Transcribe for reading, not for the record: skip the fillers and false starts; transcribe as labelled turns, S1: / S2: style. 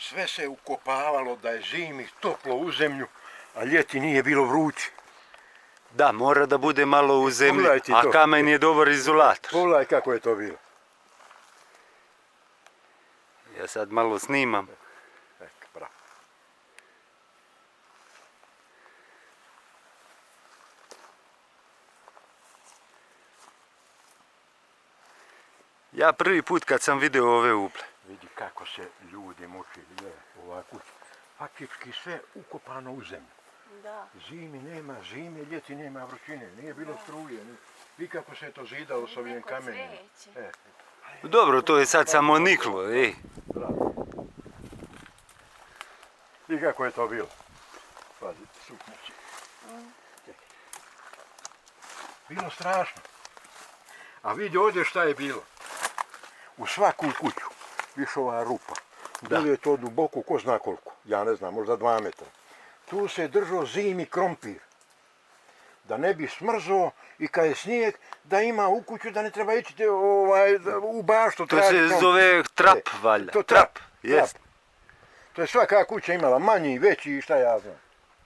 S1: sve se ukopavalo da je zimi toplo u zemlju, a ljeti nije bilo vruće.
S2: Da, mora da bude malo u zemlji,
S1: Pogledajte
S2: a
S1: to.
S2: kamen je dobar izolator.
S1: Pogledaj kako je to bilo.
S2: Ja sad malo snimam.
S1: Bravo.
S2: Ja prvi put kad sam vidio ove uple.
S1: Vidi kako se ljudi mučili, ova kuća. Faktički sve ukopano u zemlju.
S3: Da.
S1: Zimi nema zime, ljeti nema vrućine, nije bilo struje. Vi kako se to zidalo s ovim kamenjem.
S2: Dobro, to je sad samo niklo, ej.
S1: Bravo. I kako je to bilo. Pazi, suknjači. Bilo strašno. A vidi ovdje šta je bilo. U svaku kuću više ova rupa. Da li je to duboko, ko zna koliko. Ja ne znam, možda 2 metra. Tu se držao zimi krompir. Da ne bi smrzao i kad je snijeg, da ima u kuću, da ne treba ići u baštu.
S2: To se zove trap, valjda.
S1: To
S2: trap, jest.
S1: To je svaka kuća imala, manji, veći i šta ja znam.